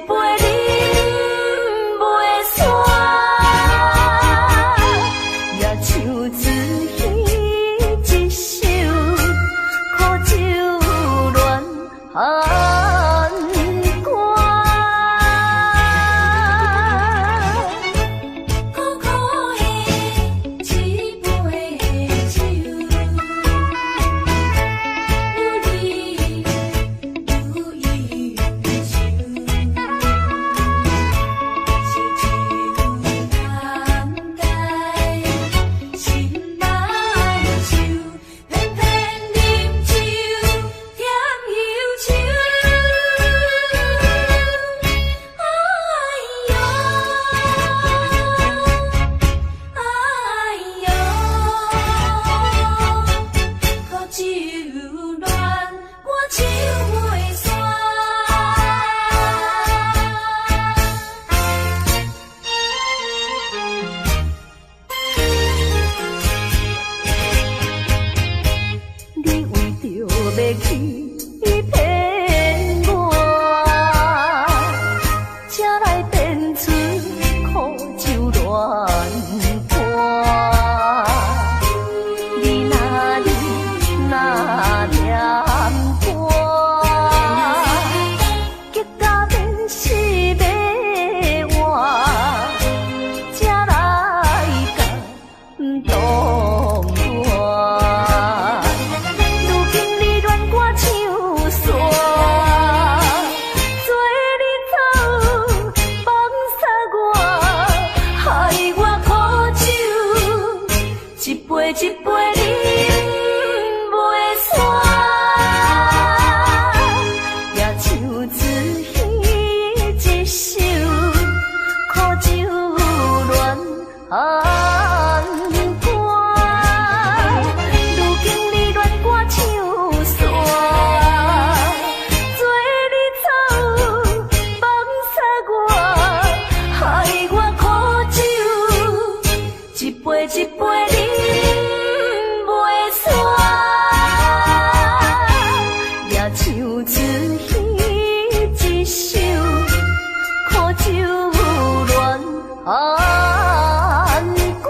杯饮袂煞，也像自戏一首苦酒乱寒歌。苦苦的一杯酒，愈饮愈饮酒，是酒难解，心歹愁，偏偏饮酒添忧愁。哎哟，哎哟，苦酒乱，我酒袂煞。你为着要去骗我，才来变出苦酒乱歌。你若念我，结果变是要活，才来甲唔懂我。如今你乱我唱煞，做你走放撒我，害我苦酒一杯一杯饮袂煞，也像自戏一首苦酒乱寒歌。如今你乱我唱煞，做你走放撒我，害我苦酒一杯一杯饮袂煞，也像自戏一首苦酒乱寒歌。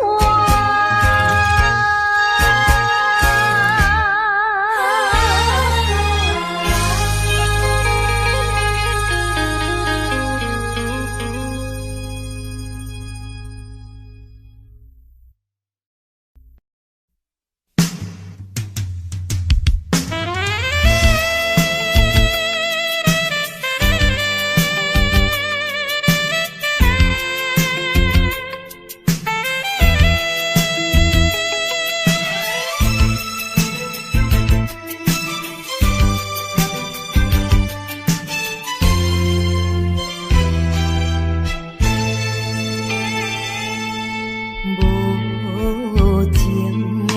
无情的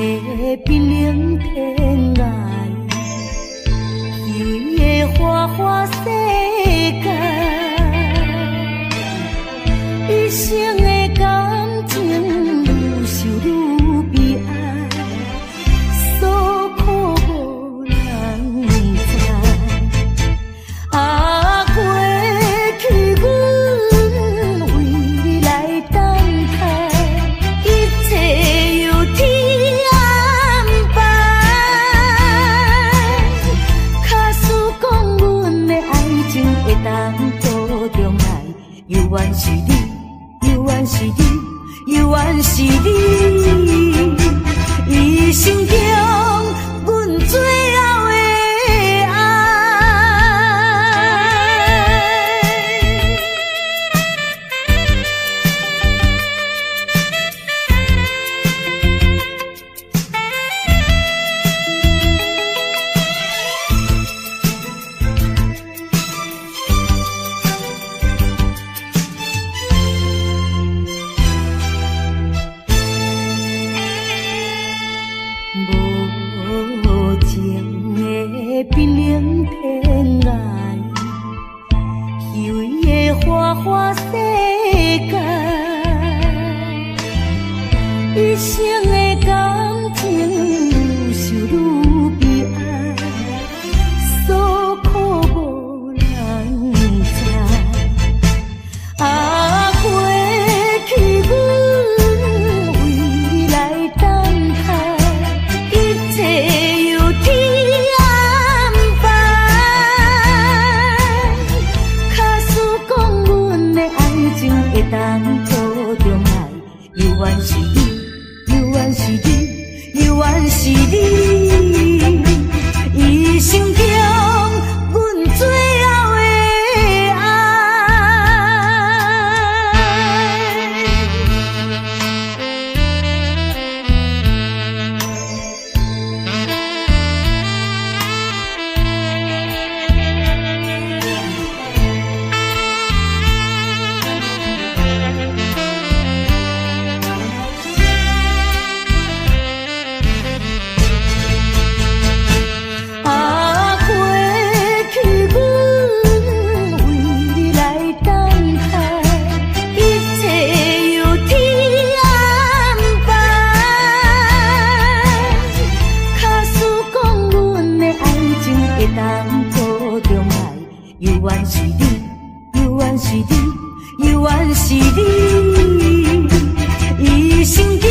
冰冷天涯，虚伪的花花世界，一生的感情愈想愈悲哀，所苦无人知。啊，过去阮为你来等待，一切由天安排。假使讲阮的爱情会当保重来，犹原是你，犹原是你，犹原是你，一生中阮最后的爱。会当作中爱，犹原是你，犹原是你，犹原是你，一生中阮最后的爱。当作中爱，犹原是你，犹原是你，犹原是你，一生中。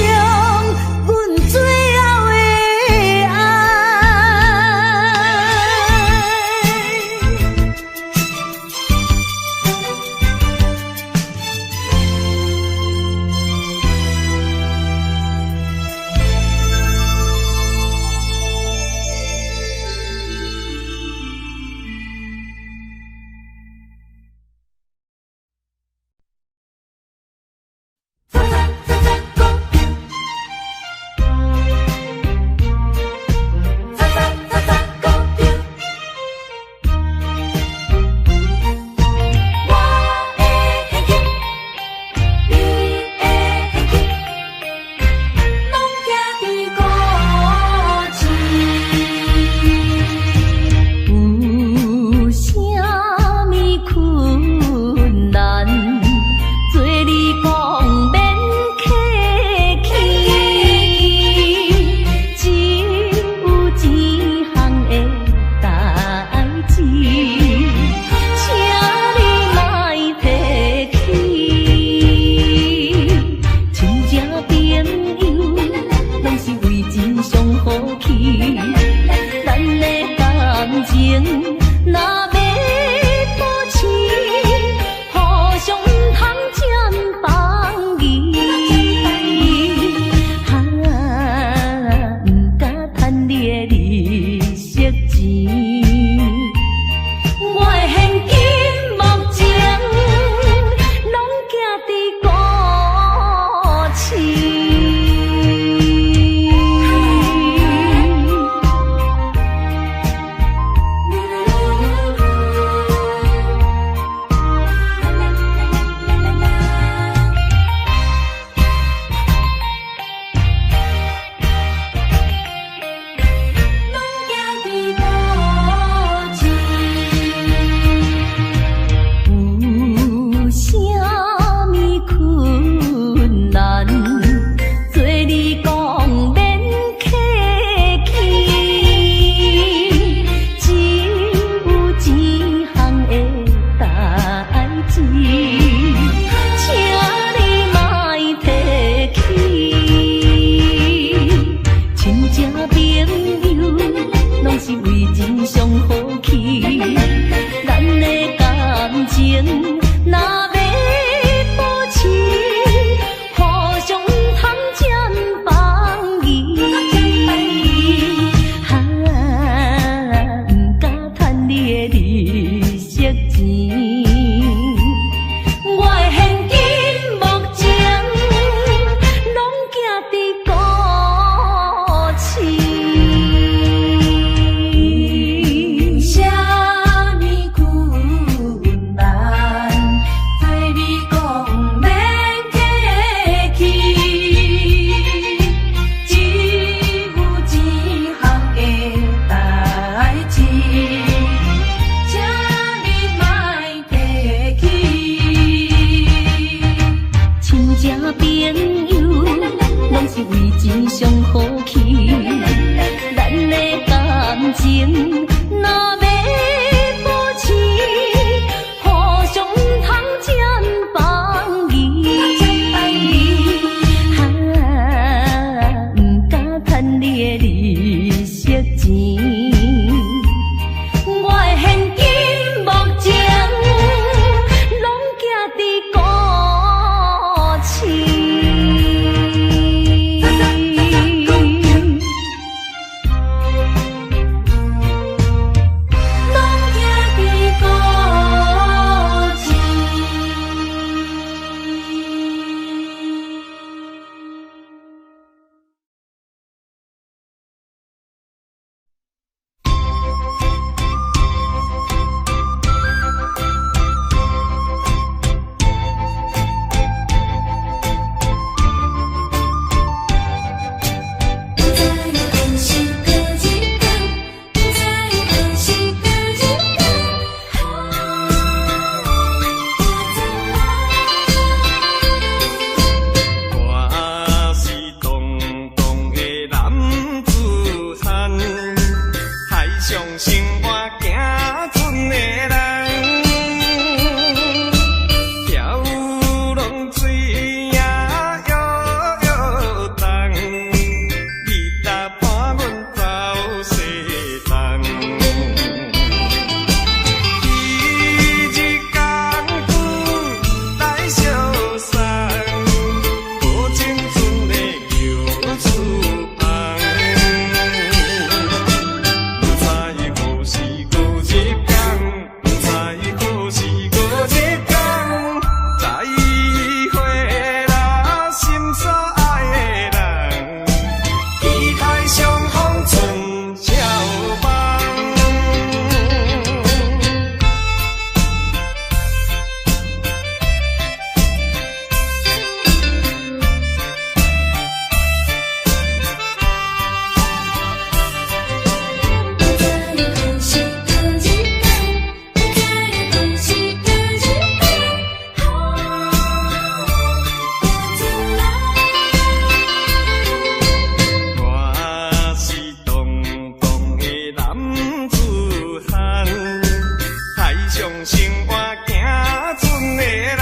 的人，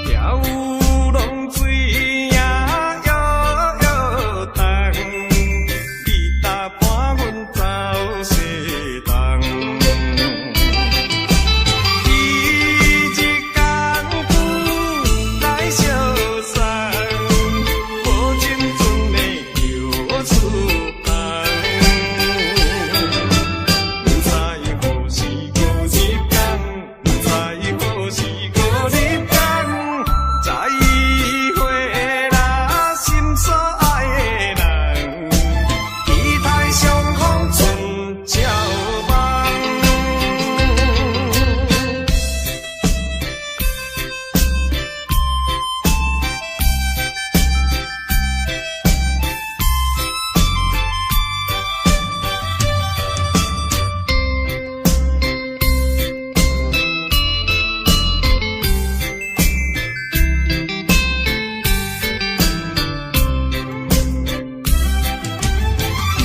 跳舞浪水也摇摇动，你搭伴阮走西东。一日艰苦来相送，无情阵的又出航。不知何时搁入港，不知何时搁入港，再会啦，心所爱的人，期待相逢春照梦。一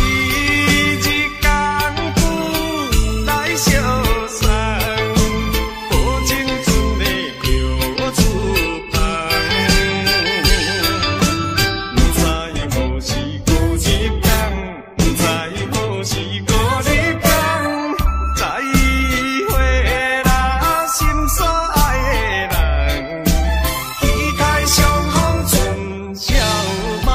日艰苦来相送，无情阵的又出航。不知何时搁入港，不知何时搁入港，再会啦，心所爱的人，期待相逢春照梦。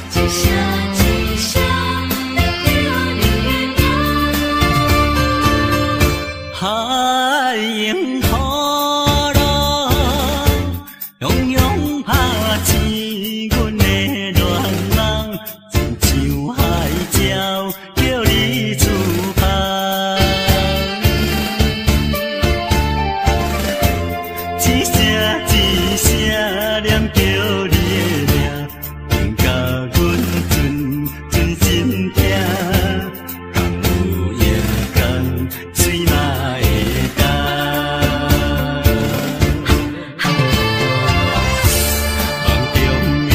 一声一声的叫你名，海迎土浪，洋洋拍醒阮的恋人，亲像海鸟叫你出航。一声一声念叫你的名，令甲阮阵心痛。敢有夜间水嘛会干？梦中的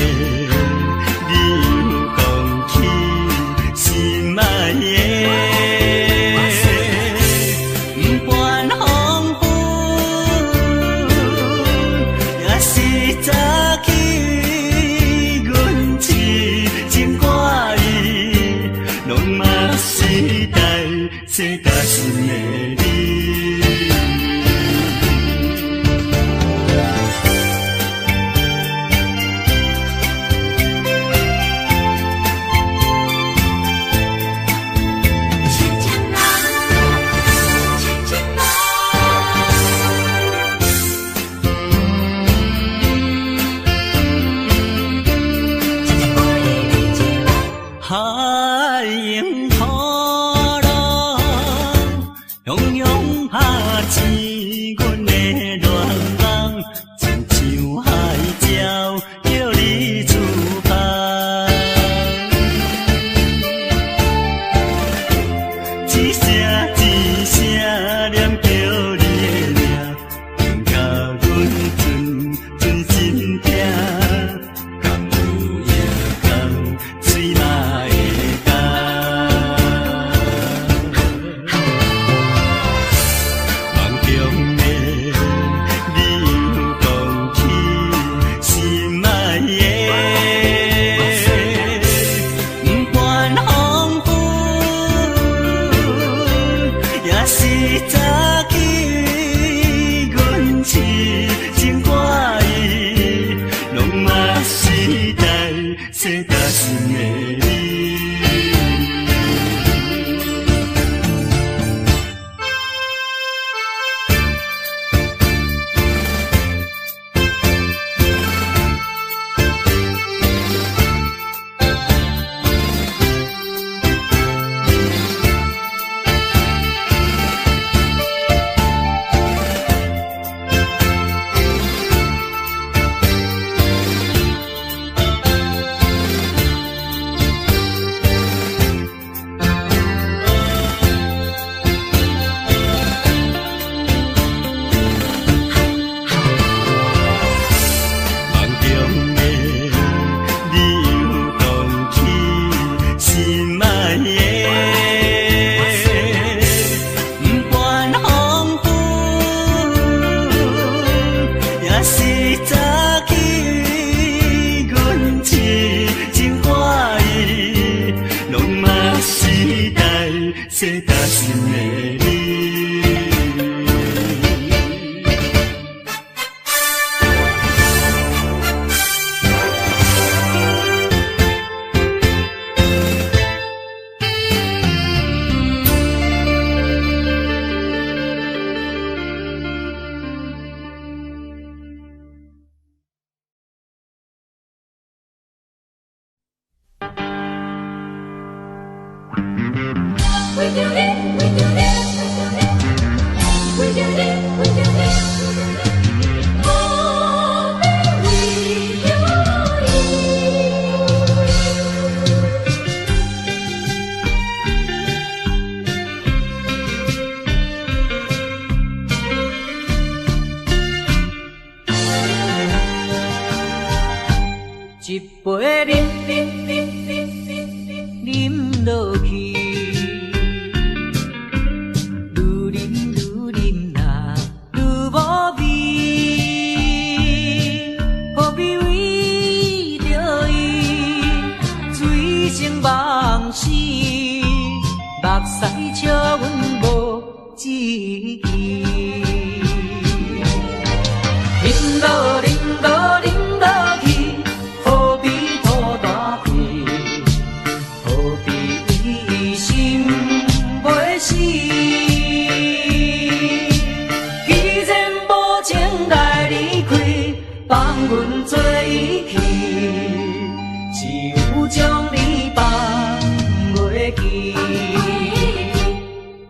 你有讲起心爱的，不管风雨，也是早起。为着你，为着你，为着你，为着你，我要为着伊。一杯饮落去，愈饮呐愈无味，何必为着伊醉生梦死？目屎笑阮无志气，饮落饮落饮落去。何必拖大气？何必为心袂死？既然无情来离开，放阮做伊去，只有将你放袂记。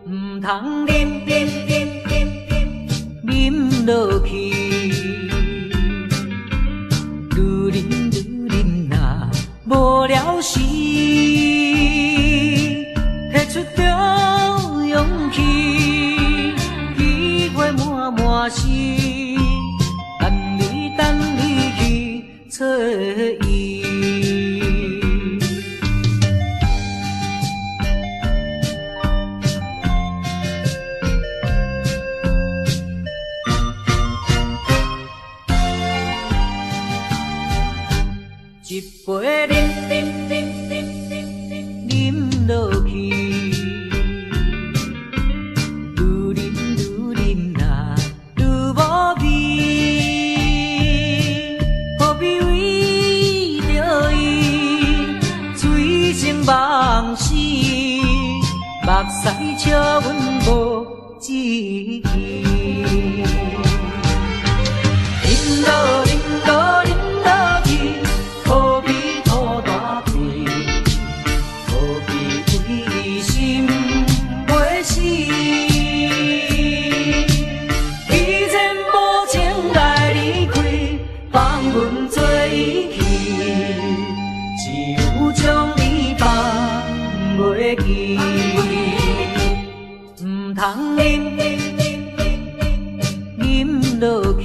唔通饮落去。无聊时，摕出着勇气，机会满是，等你去找伊。一杯饮落去，愈饮呐愈无味，何必为着伊醉生梦死？目屎笑阮无志气，饮落饮落饮落去。何必拖大气？何必为心袂死？既然无情来离开，放阮做伊去，只有将你放袂记。唔通饮落去。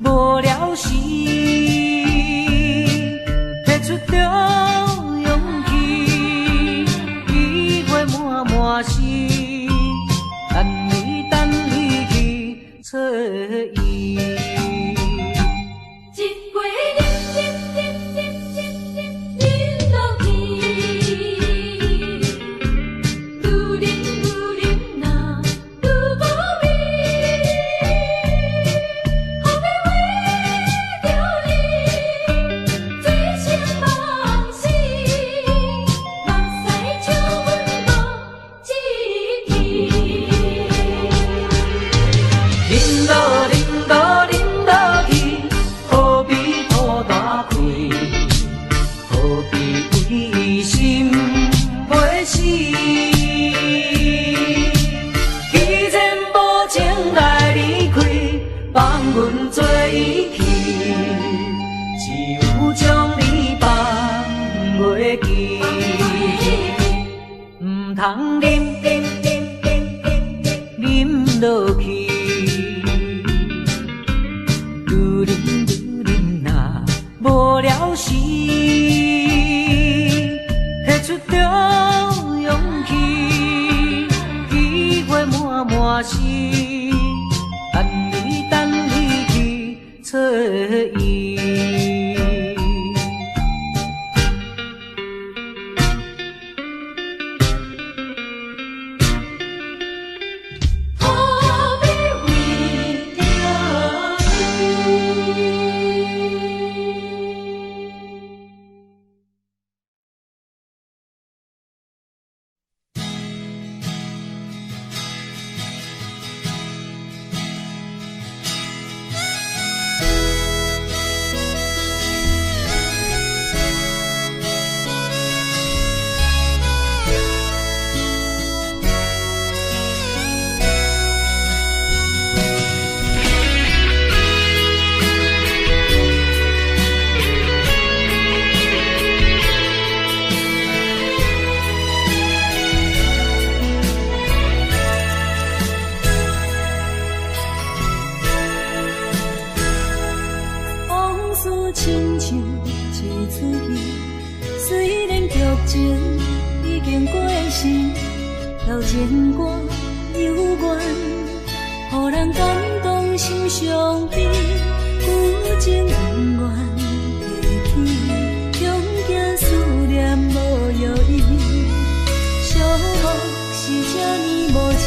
无聊时，摕出着勇气，机会满是，等你去找伊。一杯饮落去，愈饮呐愈无味。饮落经过的事，流情歌幽怨，予人感动心伤悲，旧情永远提起，恐惊思念无药医，寂寞是这呢无情，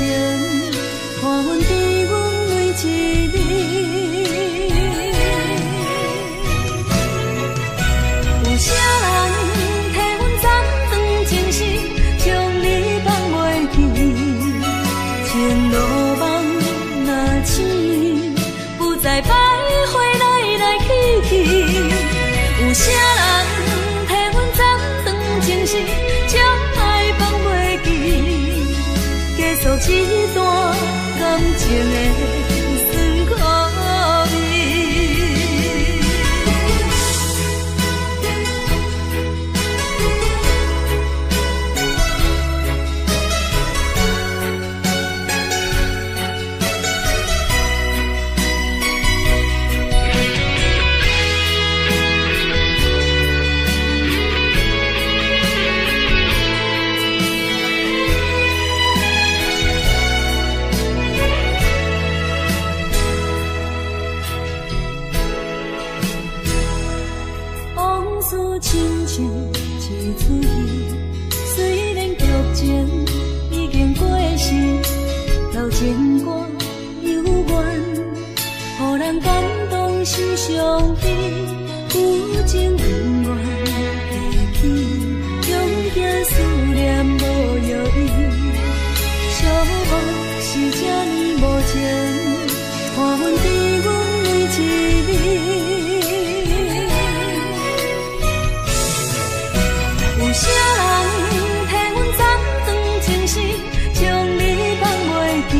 看阮伫阮每一日。有啥人替阮斩断情丝，将你放袂记？前路梦若醒，不再徘徊来来去去。有啥人替阮斩断情丝，将爱放袂记？结束这段感情的酸苦味。亲像一出戏，虽然剧情已经过时，流情歌幽怨，予人感动心伤悲，旧情永远提起，恐惊思念无药医，寂寞是这呢无情，看阮伫阮每一日。有啥人替阮斩断情丝，将你放袂记？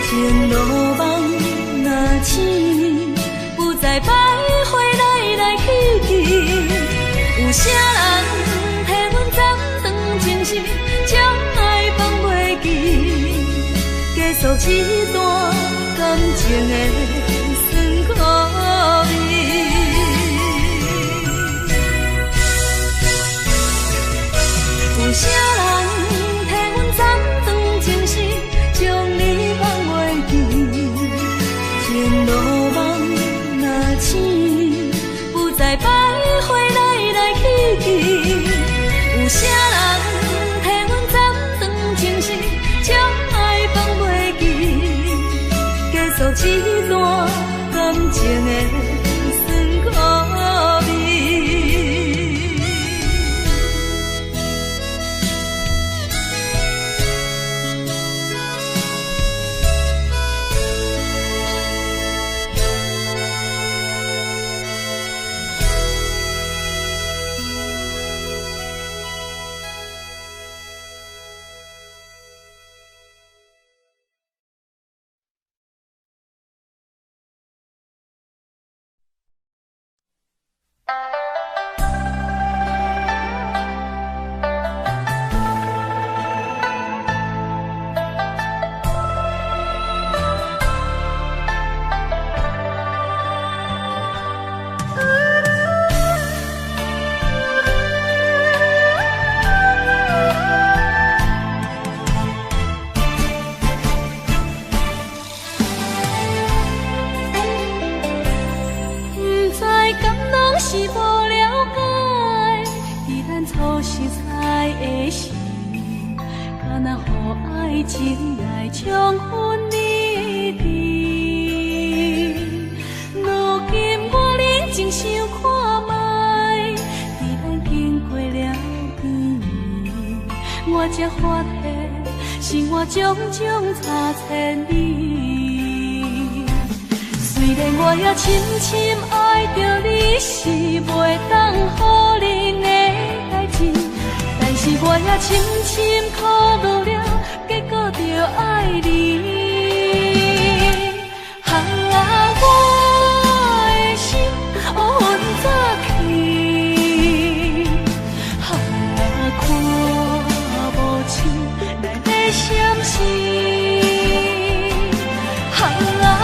前路梦若醒，不再徘徊来来去去。有啥人替阮斩断情丝，将爱放袂记？结束这段感情的酸苦味。有啥人替阮斩断情丝，将你放袂记？前路梦若醒，不再徘徊来来去去。有啥人替阮斩断情丝，将爱放袂记？结束这段感情的酸苦味。情来冲昏你的，如今我认真想看卖，伫咱经过了几年，我才发现生活种种差千里。虽然我也深深爱着你，是袂当予恁的代志，但是我也深深苦恼了。结果着爱你，我的心乌云早起，看无清内底闪烁，我的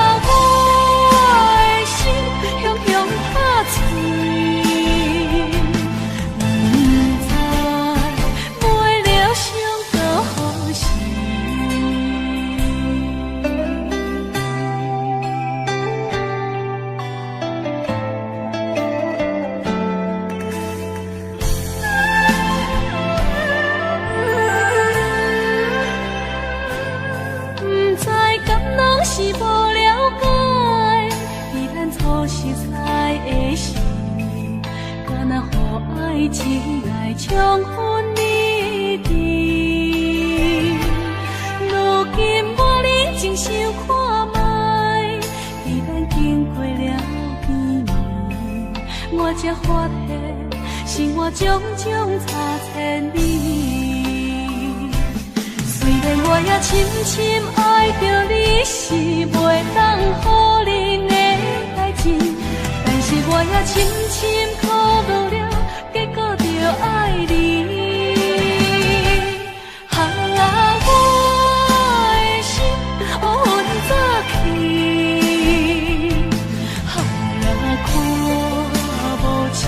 心雄雄打碎，不知情爱充分美丽。如今我认真想看卖，既然经过了几年，我才发现生活种种差千里。虽然我也深深爱着你，是袂当予人的代志，但是我也深深苦恼了，结果着爱你。我的心乌云早起，看无清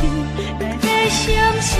来个闪烁。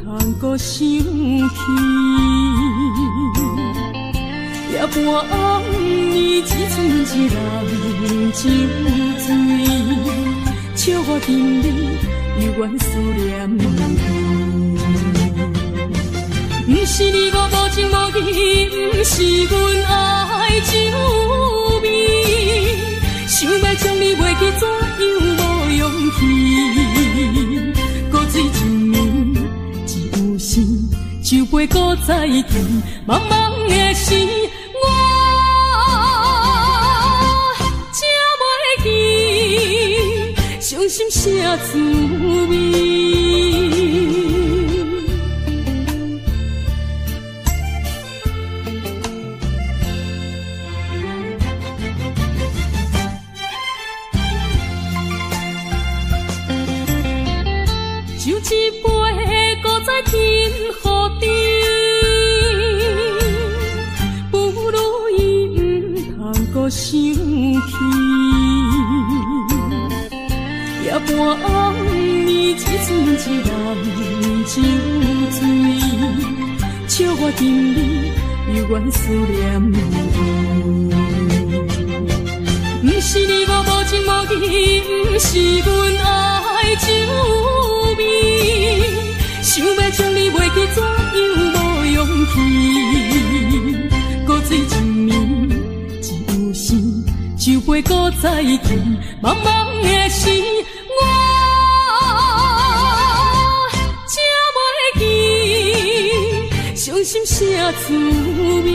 通搁想起。夜半暗暝，只剩一人酒醉，笑我心里犹原思念你。不是你我无情无义，不是阮爱酒味，想要将你袂记，怎样无勇气？搁水一暝，只有时酒杯搁再见，茫茫的时，我才袂记伤心啥滋味。酒一杯，搁再添予你，不如伊不通搁想起。夜半暗暝，只剩一人酒醉，笑我心里犹原思念你。不是你我无情无义，不是阮爱酒味，想要将你袂记，怎样无勇气？搁水一暝，只有时酒杯搁再见，茫茫的时，我才袂记伤心啥滋味。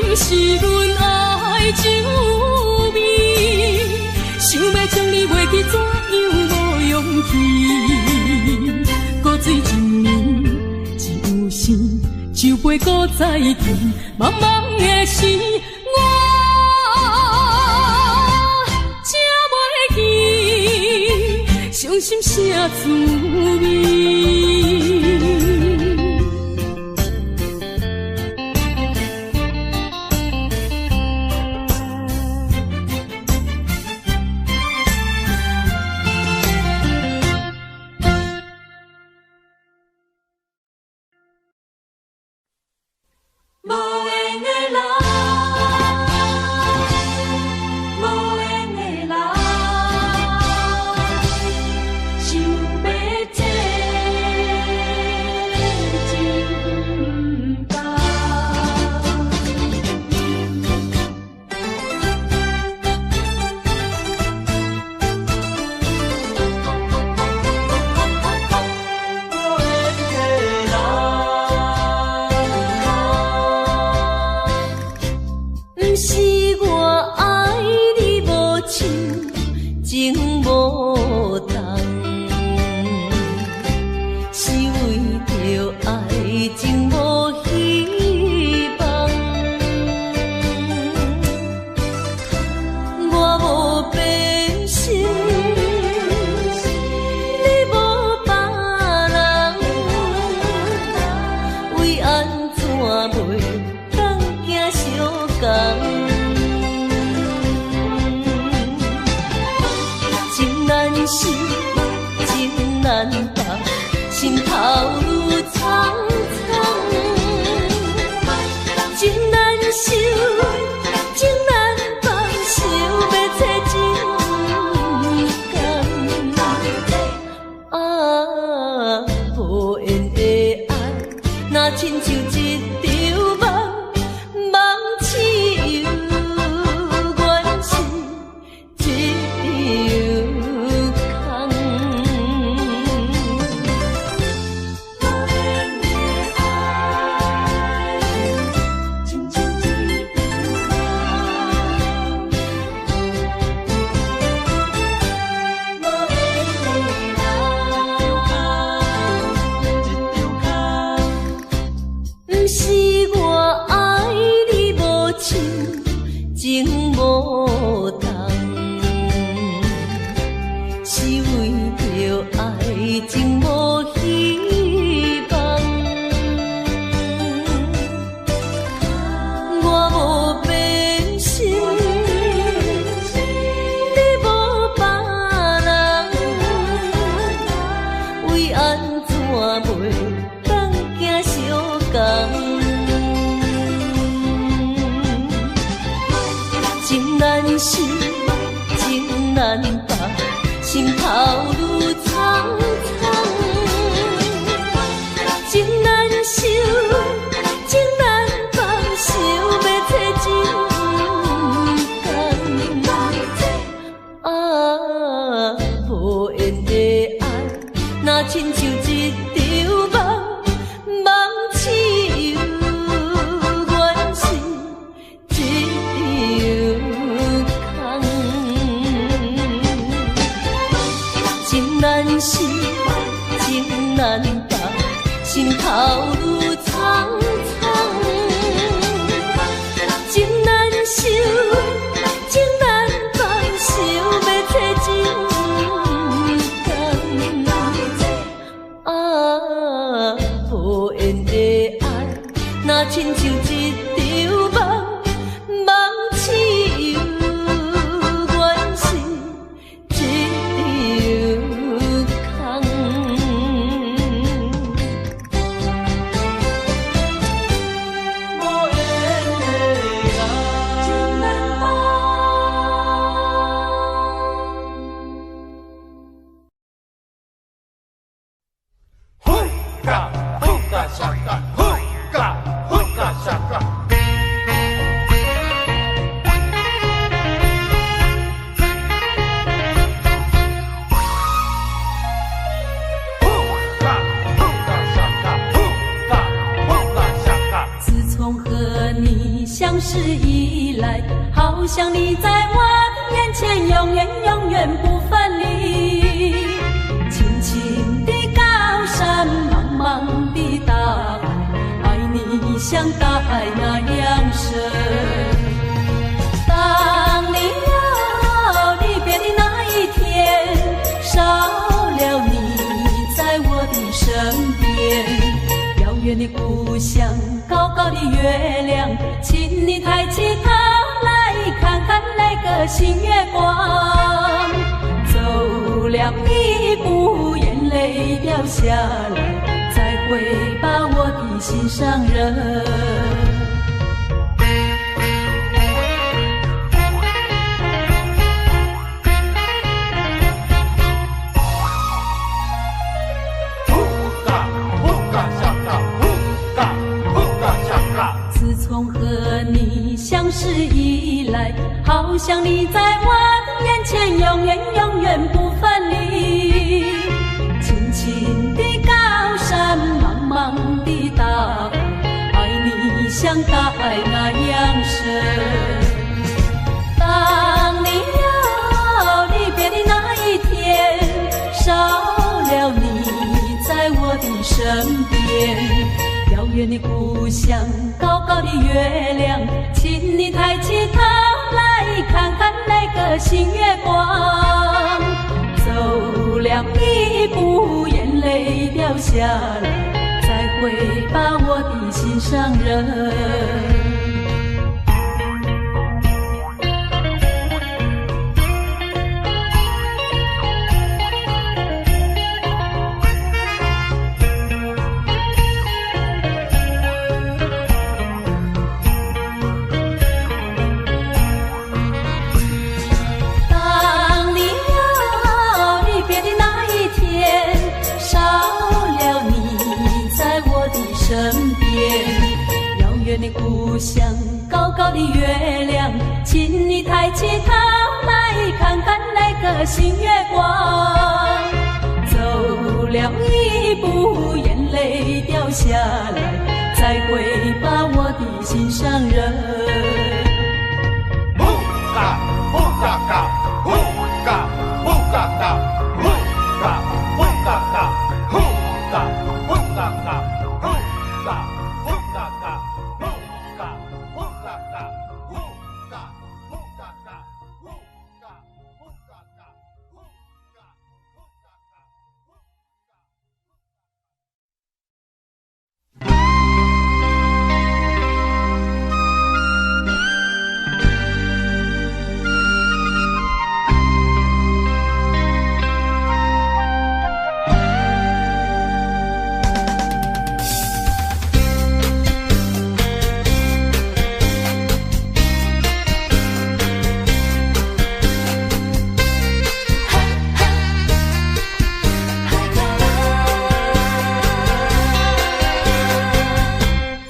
不是阮爱酒味，想要将你袂记，怎样无勇气？搁水一暝，只有时酒杯搁再见，茫茫的时，我才袂记伤心啥滋味。当行相共。情难舍，情难放，心头愈苍苍。情难收，情难放，想要找真工。啊，无缘的爱，若亲像一场梦，梦似有缘是一场空。情难舍，情难放，心头愈苍苍。情难收，情难放，想要找真工。啊，无缘的爱，若亲像一场梦，梦似有缘是一场空。无缘的爱，情难放。Hookah shaka, hookah, hookah shaka. Hookah, hookah shaka, hookah, hookah shaka. 自从和你相识以来，好像你在我眼前，永远永远不分离。轻轻的高山，茫茫的大海，爱你像大海那样深。当你要离别的那一天，少了你在我的身边。遥远的故乡，高高的月亮，请你抬起头来看看那个新月光。走了一步，眼泪掉下来，再会把我的心上人。Hookah, hookah shaka, hookah, hookah shaka. 自从和你相识以来，好像你在我眼前，永远永远不分离。轻轻的高山，茫茫的大海，爱你像大海那样深。当你要离别的那一天，少了你在我的身边。遥远的故乡，高高的月亮，请你抬起头来看看那个新月光。走了一步，眼泪掉下来，再会把我的心上人。身边，遥远的故乡，高高的月亮，请你抬起头来看看那个新月光。走了一步，眼泪掉下来，再会把我的心上人。Hookah, hookah, hookah, hookah, hookah, hookah, hookah, hookah.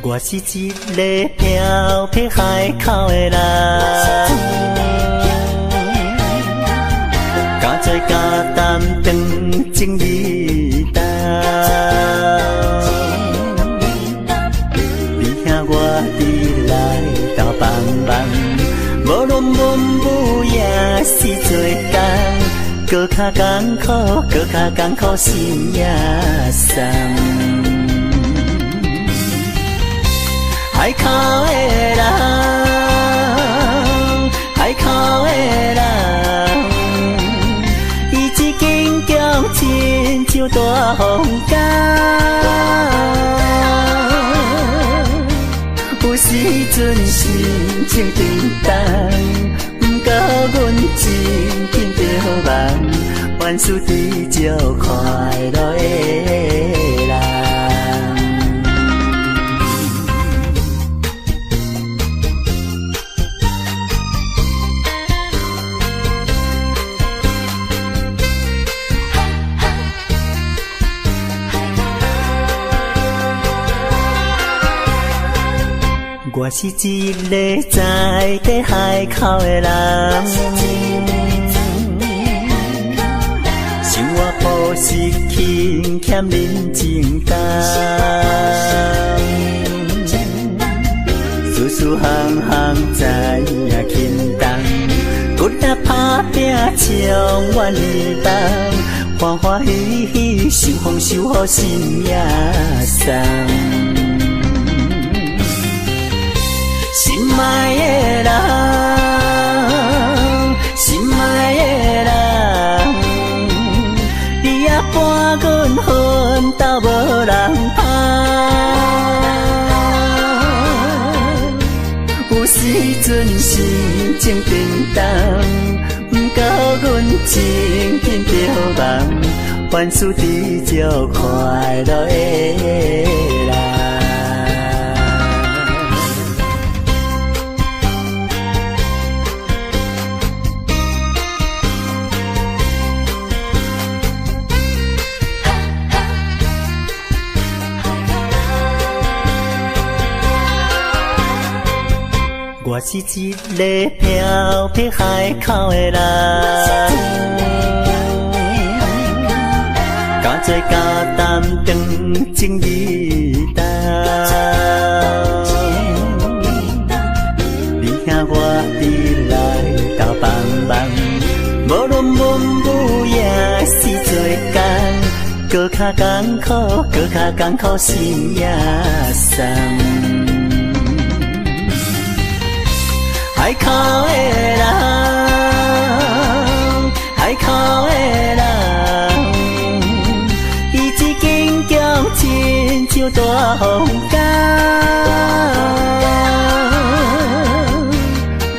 我是一个漂泊海口的人，敢做敢担当情义重。你兄我伫来斗帮忙，无论文武也是做工，搁较艰苦，搁较艰苦心也酸。海口的人，海口的人，伊一根强亲像大风干，有时阵心情沉重，不过阮真紧着梦，万事知足快乐的人。我是一个在地海口的人，生活朴实轻欠人情重，事事行行知影轻重，骨力打拼充满年冬，欢欢喜喜受风受雨心也松。心爱的人，心爱的人，你也伴阮奋斗无人拍。有时阵心情沉重，不过阮真紧着梦，万事知足快乐的人。我是一个漂泊海口的人，敢做敢担当情义重。你兄我伫来斗帮忙，无论文武也是做工，搁较艰苦，搁较艰苦心也松。海口的人，海口的人，伊一根强亲像大风干，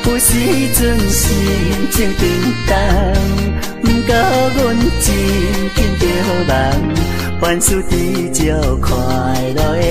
有时阵心情沉重，不过阮真紧着梦，万事知足快乐的人。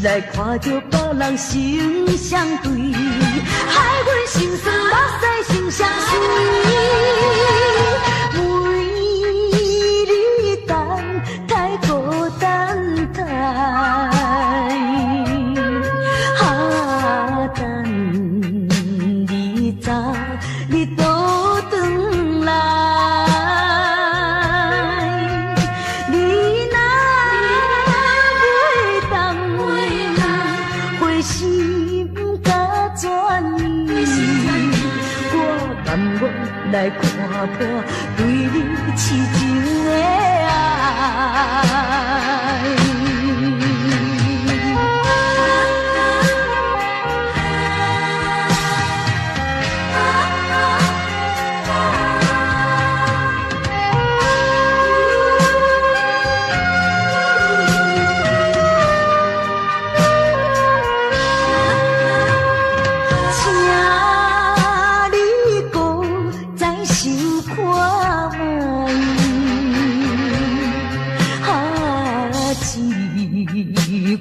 来看着别人心相对，害阮心酸目屎心相随。每日等来看破对你痴情的爱。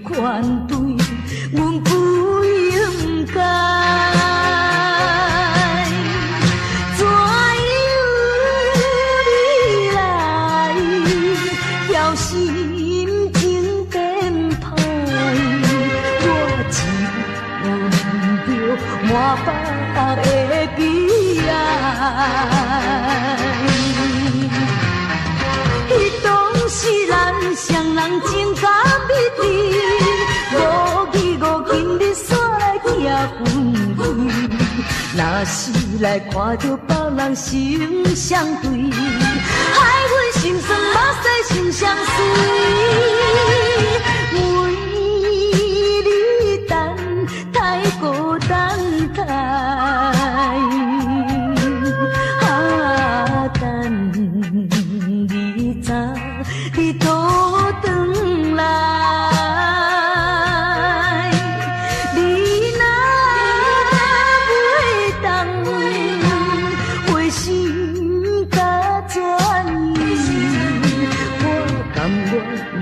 款对，阮不应该，怎样你来叫心情变歹？我只闻着满腹的悲哀。彼当时咱双人情甲蜜甜。若是来看到别人心相对，害阮心酸目屎心相随，为你等太孤单太，等你早你倒转来。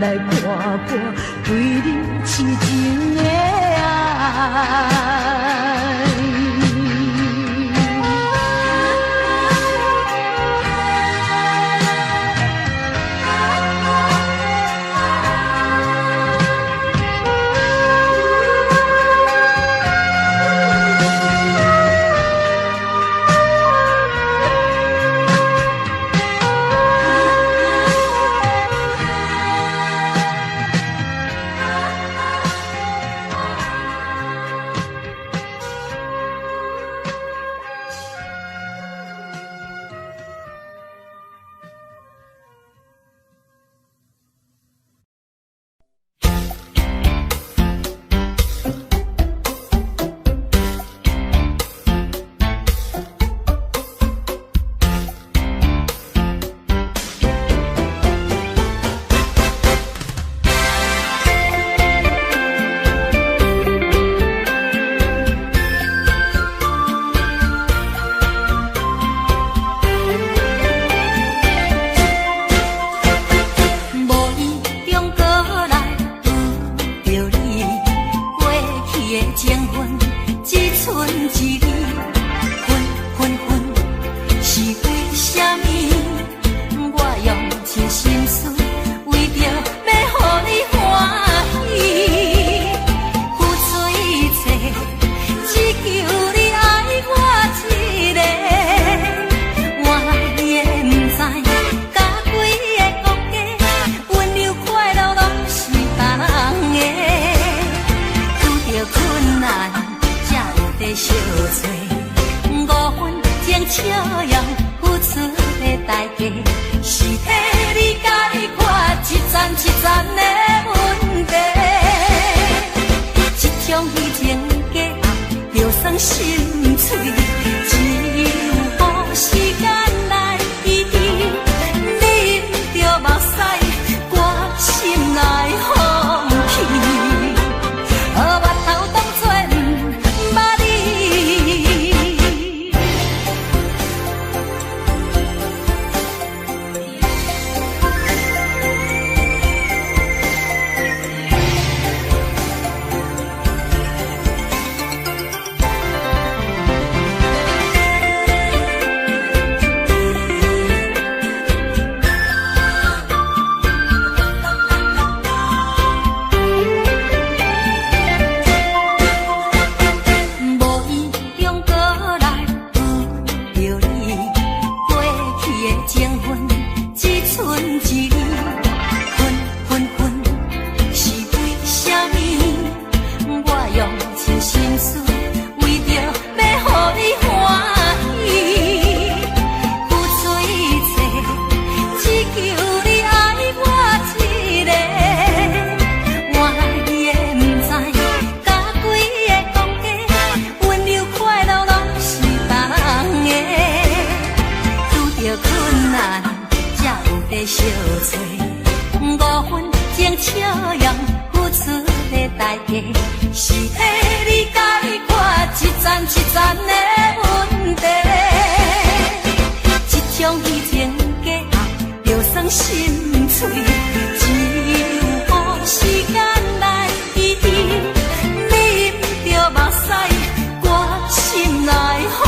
来看破对你痴情的爱。在相找，五分钟笑容付出的代价，是替你解决一层一层的问题。这种虚情假意，就算心碎，只有时间来医治。你不着目屎，我心内放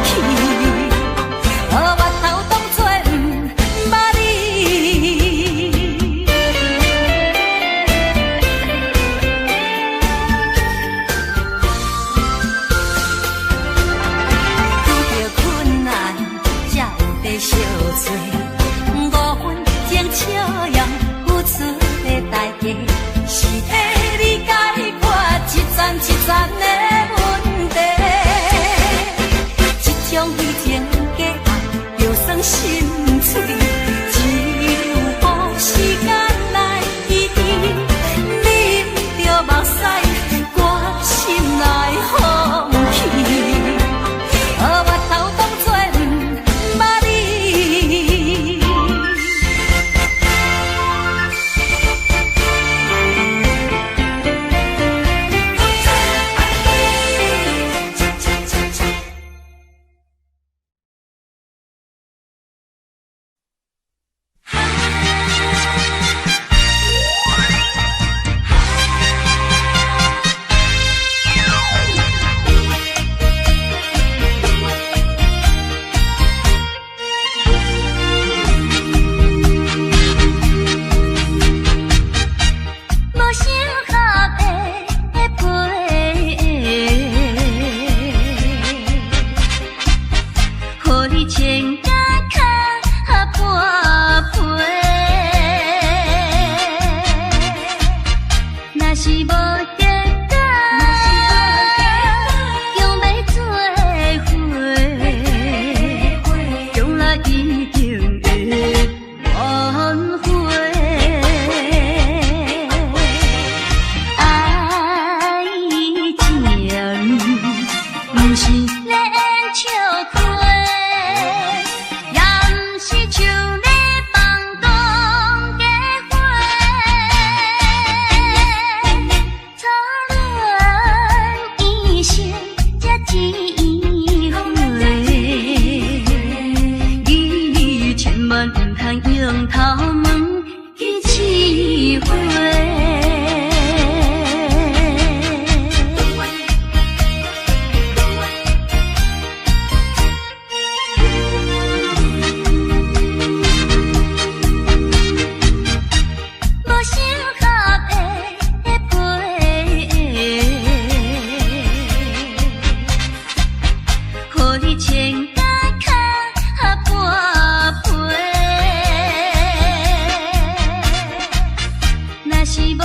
弃。我头当作不捌你。遇到困难，才有在相找。5分钟笑容付出的代价，是替你解决一层一层的问题。这种虚情假意，就算心碎，只有时间来医治。你不着目屎，我心内放弃。我头当作不捌你。无想合的陪，互你穿甲脚半陪。若是无结果，用要做伙，将来一定会挽回。爱情不是咧演笑话，也不是像咧放荡假话。初恋一生才一回，你千万不通用头毛去试火。无想合的陪，互你穿甲脚半陪。若是无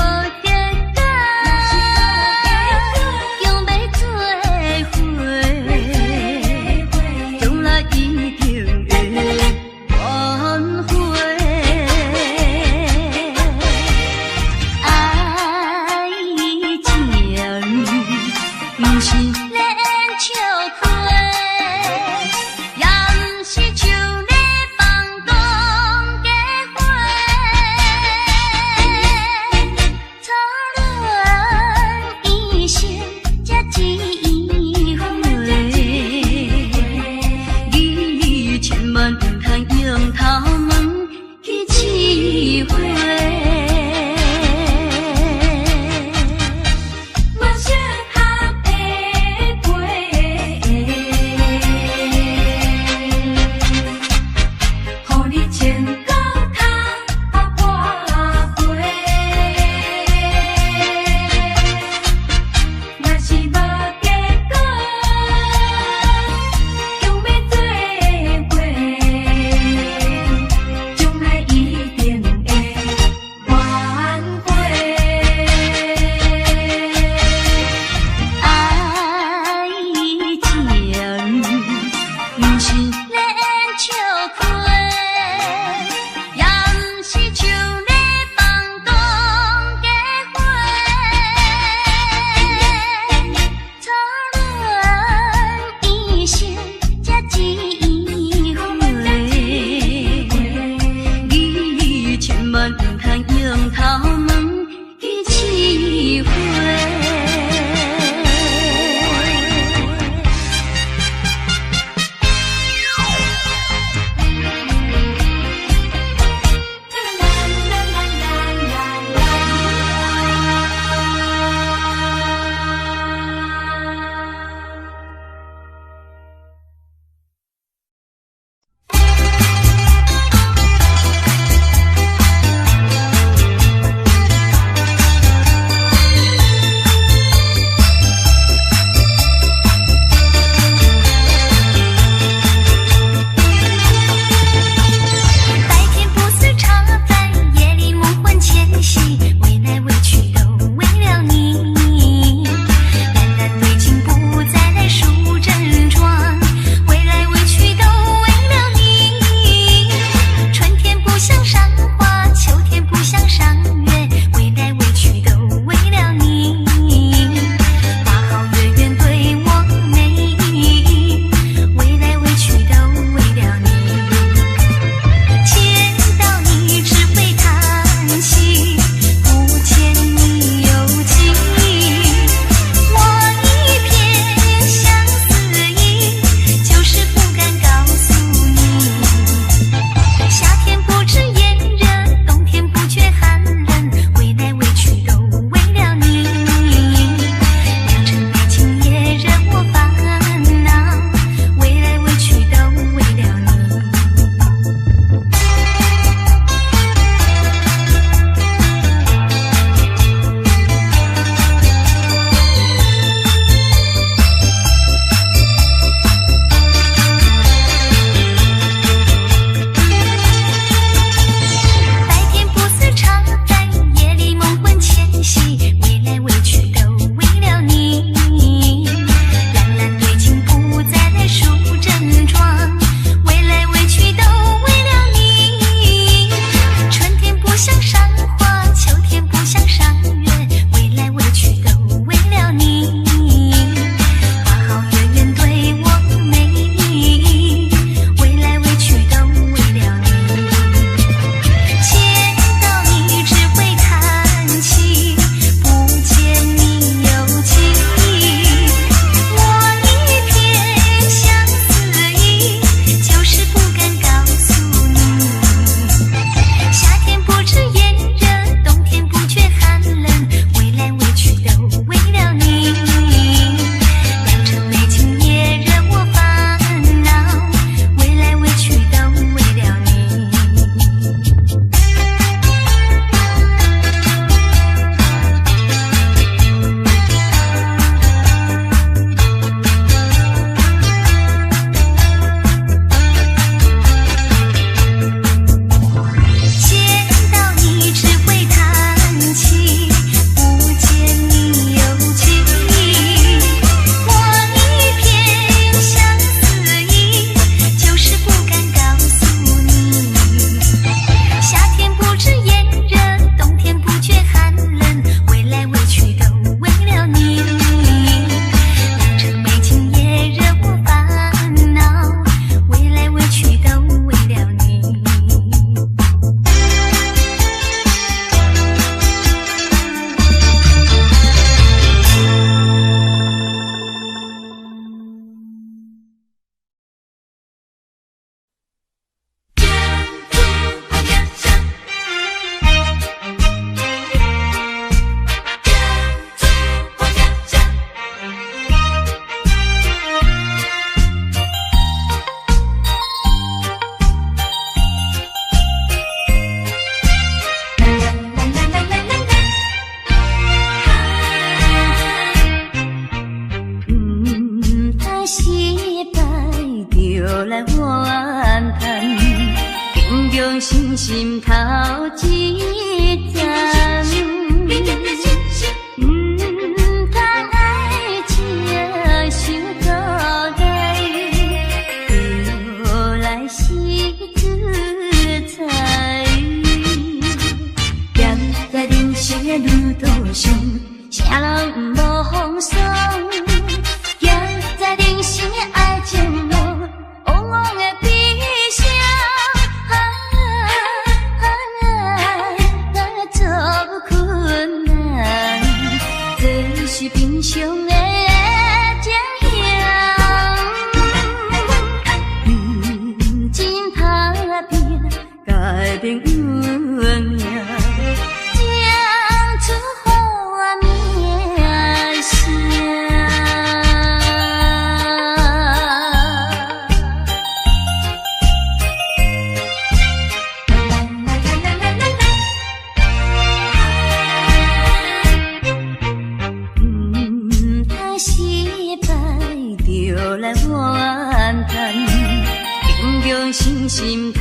双头毛一起飞。来怨叹，平常心心头一站，通爱情想到底，就来是自在。站在人生的路途上，啥人无风霜？行在人生的爱情路。 往往的悲伤，做命，讲出好名声。就来怨叹，平常心心头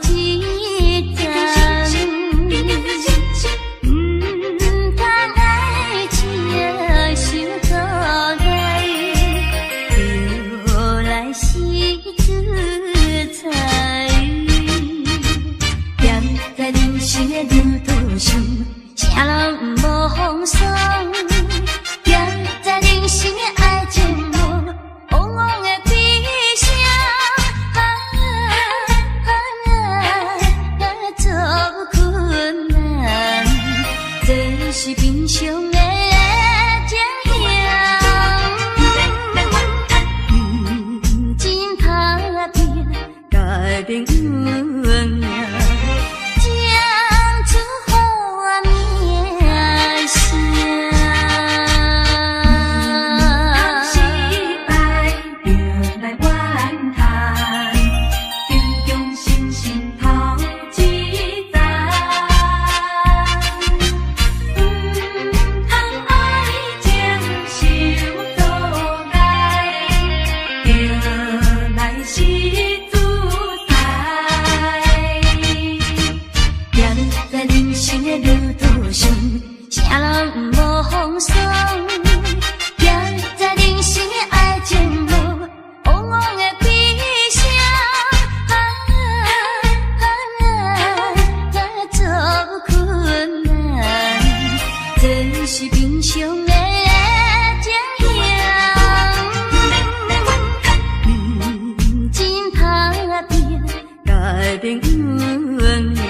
一站。通爱情伤阻碍，就来是自在。站在人生的路途上，啥人无风霜。站在人生的爱情路。往往的悲伤，做困难，这是平常的情形。真打拼，改变运命，讲出好名声。啥人无风霜，站在人生的爱情路，往往的悲伤，做困难，这是平常的情形。真打拼，改变运命。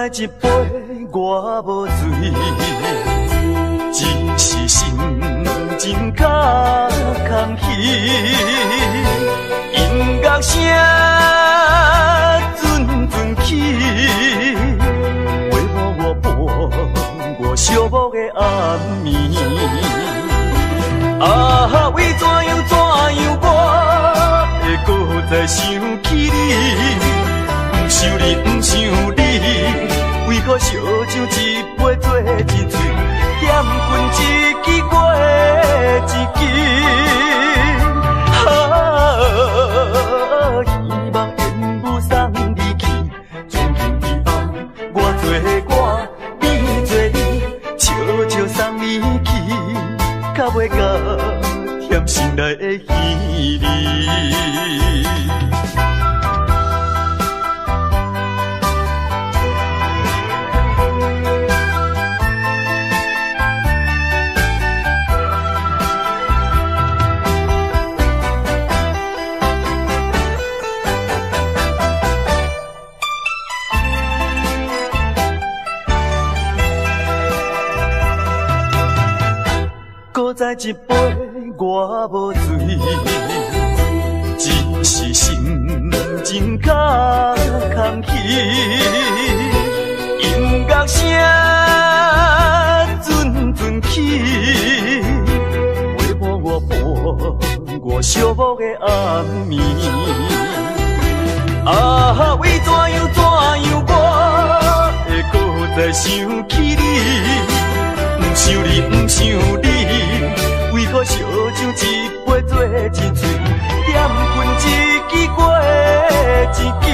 再一杯我无醉，只是心情较空虚。音乐声阵阵起，陪伴我伴我寂寞的暗暝。啊，为怎样我会搁再想起你？不想你，不想你，为何烧酒一杯做一醉，嫌困一支过一支。啊，希望缘无送你去，从今以后我做我，你做你，悄悄送你去，较袂甲甜心内的稀里。再一杯我无醉，只是心情较空虚。音乐声阵阵起，陪伴我寂寞的暗暝。啊，为怎样我会搁再想起你？不想你，不想你，为何烧酒一杯做一醉，嫌困一支过一支。